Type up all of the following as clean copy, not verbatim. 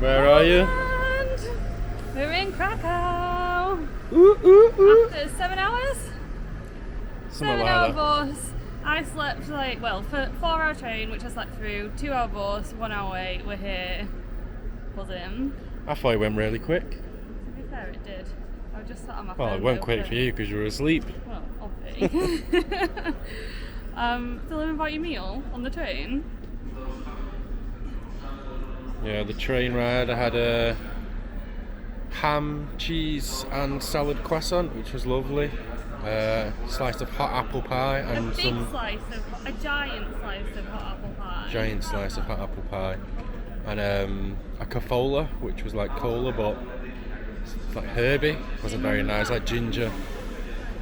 Where are you? We're in Krakow. After 7 hours? Something 7-hour like that. bus. I slept for 4-hour train, which I slept through, 2-hour bus, 1 hour wait, we're here. Buzzing. I thought it went really quick. To be fair, it did. I just sat on my Well, phone. it went quick for you because you were asleep. Well, obviously. Tell them about your meal on the train. Yeah, the train ride, I had a ham, cheese and salad croissant, which was lovely. Slice of hot apple pie and a giant slice of hot apple pie. Giant slice of hot apple pie. And a cafola, which was like cola, but it's like herby. Wasn't very nice, like ginger.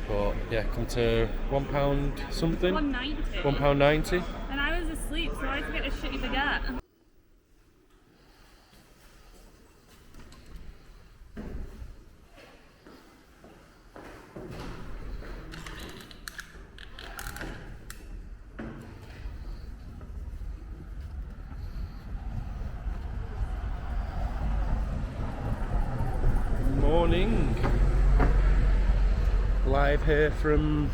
But yeah, come to £1 something. £1.90. £1.90. And I was asleep, so I had to get a shitty baguette. Morning. Live here from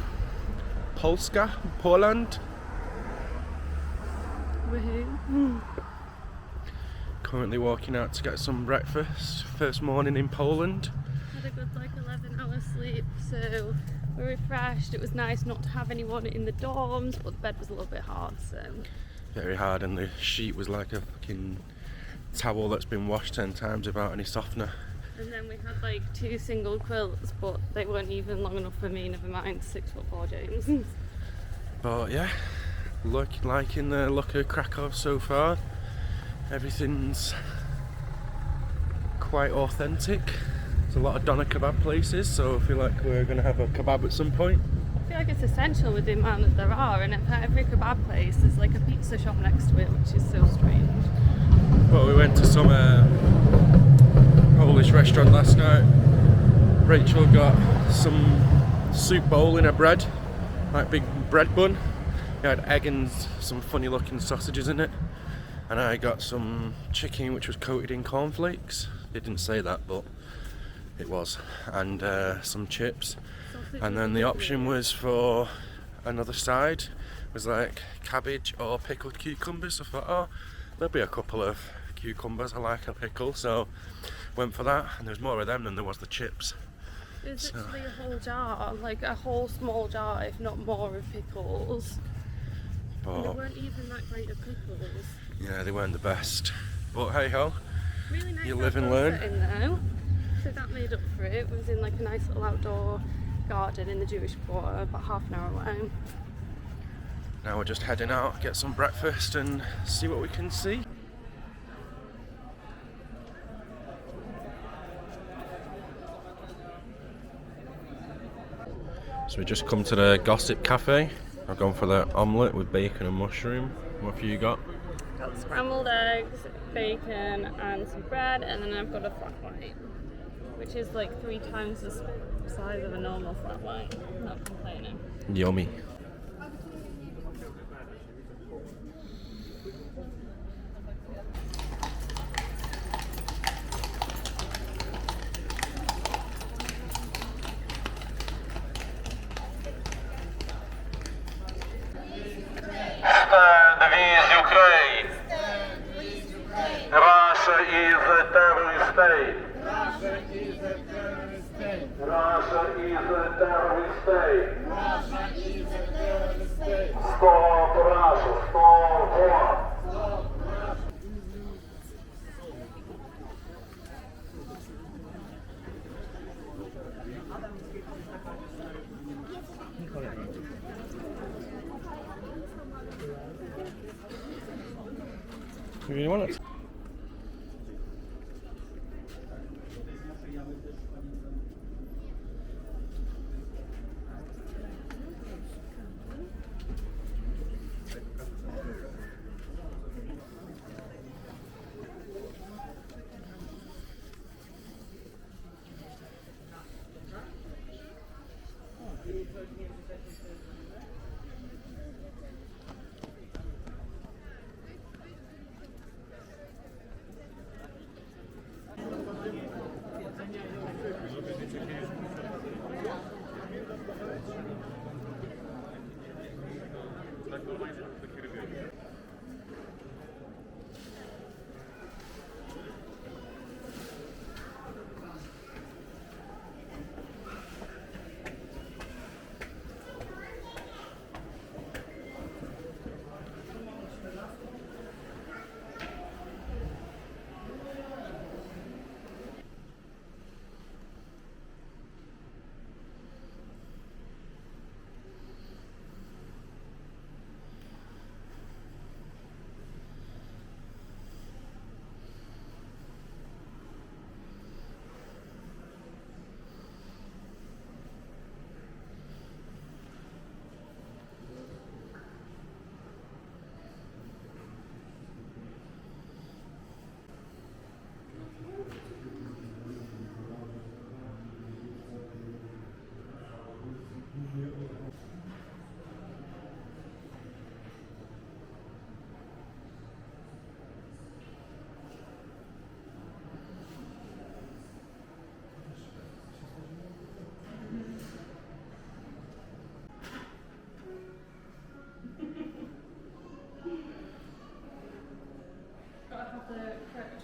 Polska, Poland. Woohoo. Currently walking out to get some breakfast. First morning in Poland. Had a good 11 hours sleep, so we're refreshed. It was nice not to have anyone in the dorms, but the bed was a little bit hard, so. Very hard, and the sheet was like a fucking towel that's been washed 10 times without any softener. And then we had 2 single quilts, but they weren't even long enough for me, never mind 6'4" James. But yeah, liking the look of Krakow so far. Everything's quite authentic. There's a lot of doner kebab places, so I feel like we're going to have a kebab at some point. I feel like it's essential with the amount that there are, and at every kebab place there's a pizza shop next to it, which is so strange. Well, we went to some Polish restaurant last night. Rachel got some soup bowl in her bread, like big bread bun. It had egg and some funny looking sausages in it. And I got some chicken which was coated in cornflakes. They didn't say that, but it was. And some chips. And then the option was for another side. It was cabbage or pickled cucumbers. I thought, oh, there'll be a couple of cucumbers. I like a pickle, so went for that. And there was more of them than there was the chips. There's literally a whole jar, a whole small jar, if not more, of pickles. And they weren't even that great of pickles. Yeah, they weren't the best. But hey ho, really nice. You live and learn. Setting, though. So that made up for it. It was in a nice little outdoor garden in the Jewish quarter, about half an hour away. Now we're just heading out, get some breakfast and see what we can see. So we just come to the Gossip Cafe. I've gone for the omelette with bacon and mushroom. What have you got? Got scrambled eggs, bacon and some bread, and then I've got a flat white, which is 3 times the size of a normal flat white. Not complaining. Yummy. Russia is a terrorist state. Russia is a terrorist state. Russia is a terrorist state. Russia is a terrorist state. Stop Russia. Stop war. Stop Russia. Do you want it? Gotta have the correct.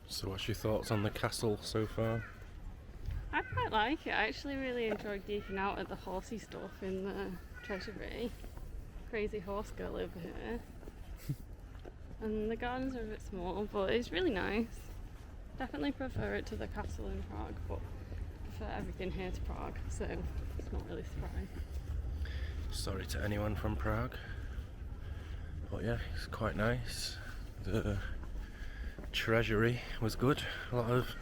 So what's your thoughts on the castle so far? I quite like it. I actually really enjoyed geeking out at the horsey stuff in the treasury. Crazy horse girl over here. And the gardens are a bit small, but it's really nice. Definitely prefer it to the castle in Prague, but prefer everything here to Prague, so it's not really surprising. Sorry to anyone from Prague. But yeah, it's quite nice. The treasury was good. A lot of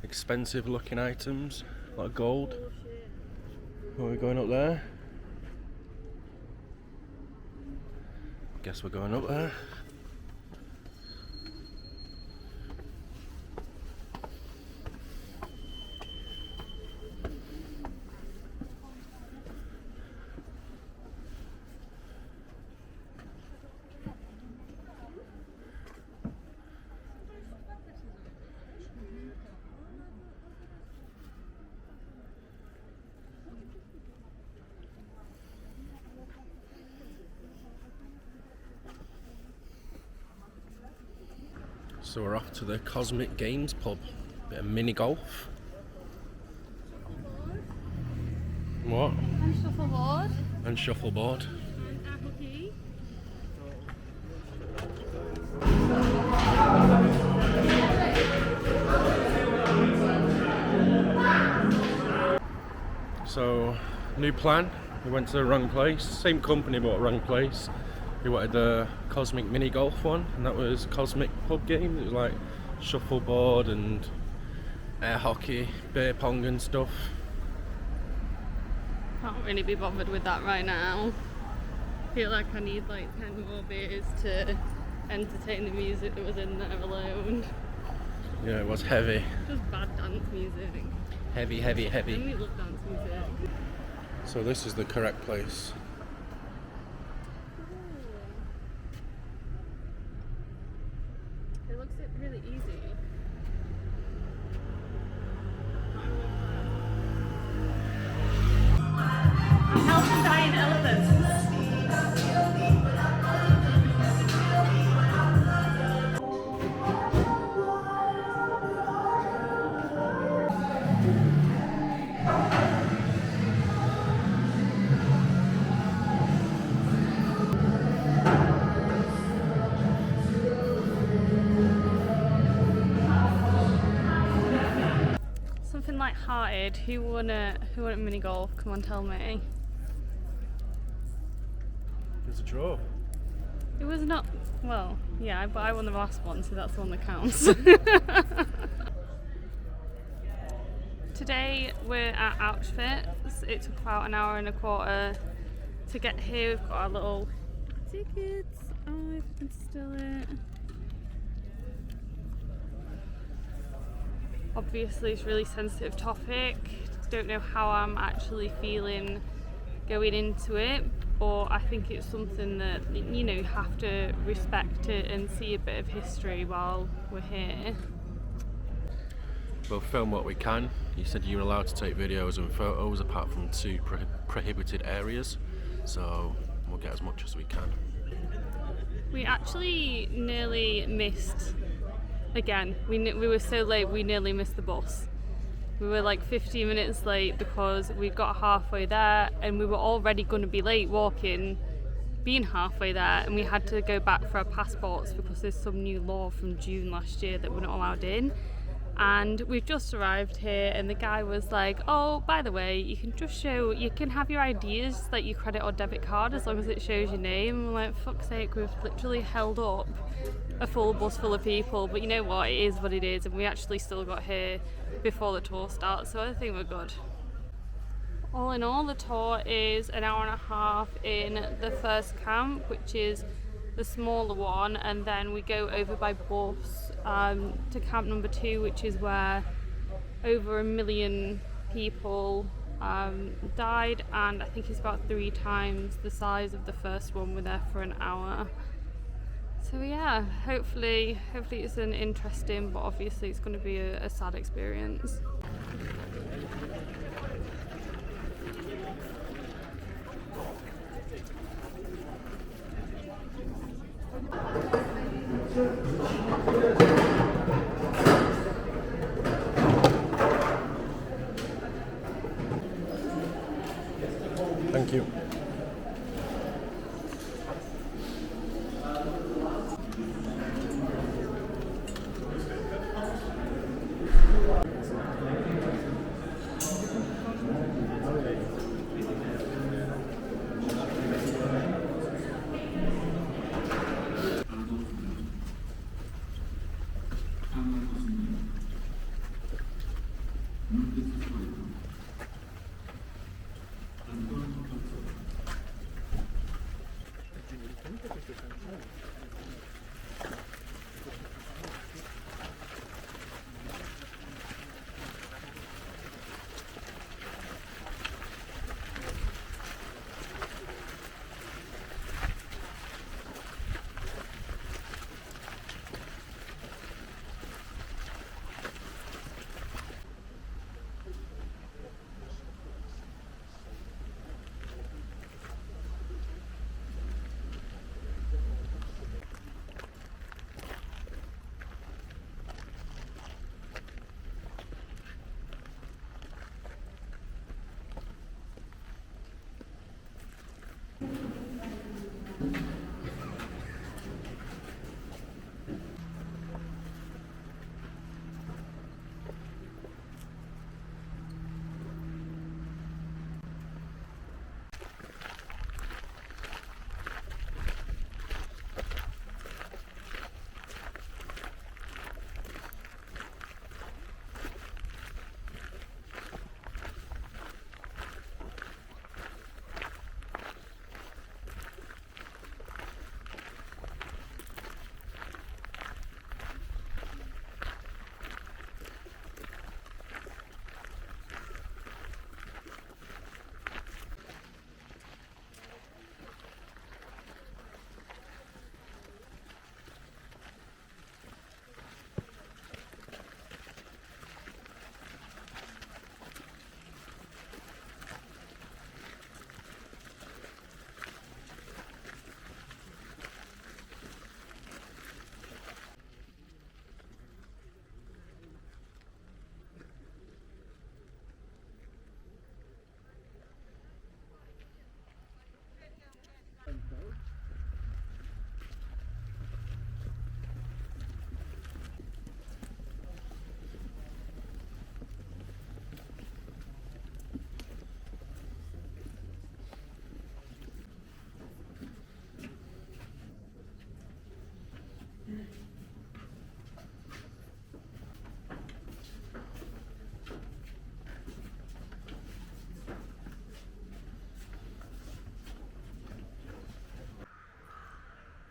expensive looking items, a lot of gold. Are we going up there? Guess we're going up there. So we're off to the Cosmic Games pub. Bit of mini golf. What? And shuffleboard. And shuffleboard. And air hockey. So, new plan. We went to the wrong place. Same company but wrong place. We wanted the Cosmic mini golf one, and that was Cosmic pub game. It was like shuffleboard and air hockey, beer pong and stuff. Can't really be bothered with that right now. Feel like I need like 10 more beers to entertain the music that was in there alone. Yeah, it was heavy. Just bad dance music. Heavy, heavy, I heavy. really love dance music. So this is the correct place. It looks really easy. Healthy diet elephants. started, who won at mini golf? Come on, tell me. It was a draw. It was not. Well, yeah, but I won the last one, so that's the one that counts. Today we're at Auschwitz. It took about an hour and a quarter to get here. We've got our little tickets. Oh, if I can still it. Obviously, it's a really sensitive topic. Don't know how I'm actually feeling going into it, but I think it's something that, you know, you have to respect it and see a bit of history while we're here. We'll film what we can. You said you were allowed to take videos and photos apart from 2 prohibited areas, so we'll get as much as we can. We actually nearly missed, again, we were so late we nearly missed the bus. We were like 15 minutes late because we got halfway there and we were already going to be late walking, being halfway there, and we had to go back for our passports because there's some new law from June last year that we're not allowed in. And we've just arrived here and the guy was like, oh, by the way, you can have your IDs, like your credit or debit card, as long as it shows your name. And we're like, fuck's sake, we've literally held up a full bus full of people, but you know what, it is what it is, and we actually still got here before the tour starts, so I think we're good. All in all, the tour is an hour and a half in the first camp, which is the smaller one, and then we go over by bus to camp number 2, which is where over 1 million people died, and I think it's about 3 times the size of the first one. We're there for an hour. So yeah, hopefully it's an interesting, but obviously it's going to be a sad experience. Thank you.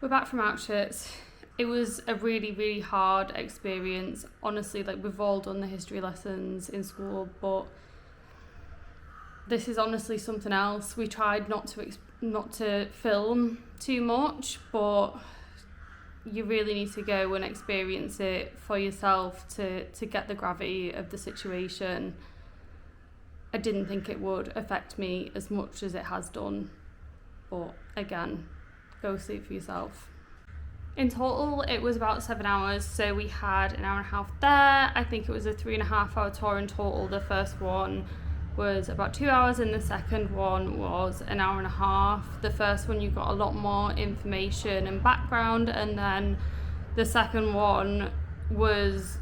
We're back from Auschwitz. It was a really, really hard experience. Honestly, like, we've all done the history lessons in school, but this is honestly something else. We tried not to film too much, but you really need to go and experience it for yourself to get the gravity of the situation. I didn't think it would affect me as much as it has done, but again, go see it for yourself. In total, it was about 7 hours, so we had an hour and a half there. I think it was a 3.5 hour tour in total. The first one was about 2 hours and the second one was an hour and a half. The first one you got a lot more information and background, and then the second one was,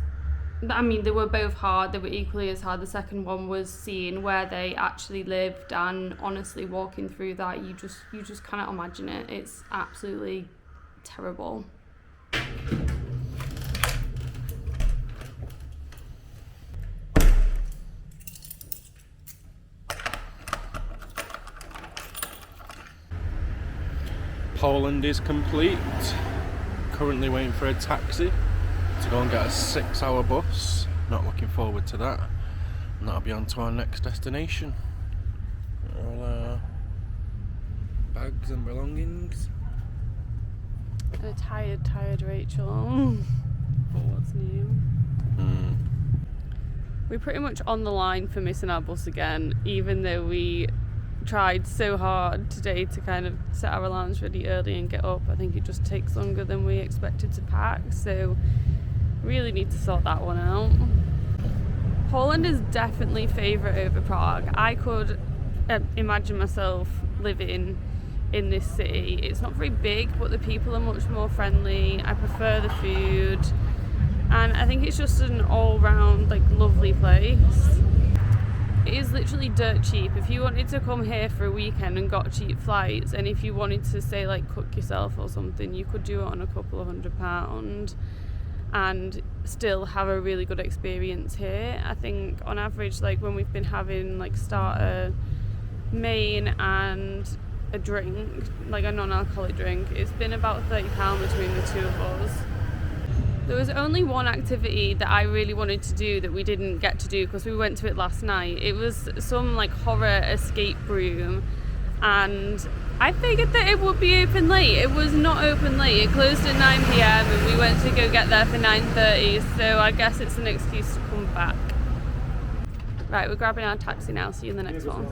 I mean, they were both hard, they were equally as hard. The second one was seeing where they actually lived, and honestly walking through that, you just cannot imagine it. It's absolutely terrible. Poland is complete. Currently waiting for a taxi to go and get a 6-hour bus. Not looking forward to that. And that'll be on to our next destination. All our bags and belongings. A tired Rachel. But what's new? We're pretty much on the line for missing our bus again, even though we tried so hard today to kind of set our alarms really early and get up. I think it just takes longer than we expected to pack, so really need to sort that one out. Poland is definitely favourite over Prague. I could imagine myself living in this city. It's not very big, but the people are much more friendly. I prefer the food, and I think it's just an all-round like lovely place. It is literally dirt cheap. If you wanted to come here for a weekend and got cheap flights, and if you wanted to say like cook yourself or something, you could do it on a couple of £100 and still have a really good experience here. I think on average, like when we've been having like starter, main and a drink, like a non-alcoholic drink, it's been about £30 between the two of us. There was only one activity that I really wanted to do that we didn't get to do because we went to it last night. It was some like horror escape room, and I figured that it would be open late. It was not open late. It closed at 9 PM and we went to go get there for 9:30, so I guess it's an excuse to come back. Right, we're grabbing our taxi now. See you in the next one.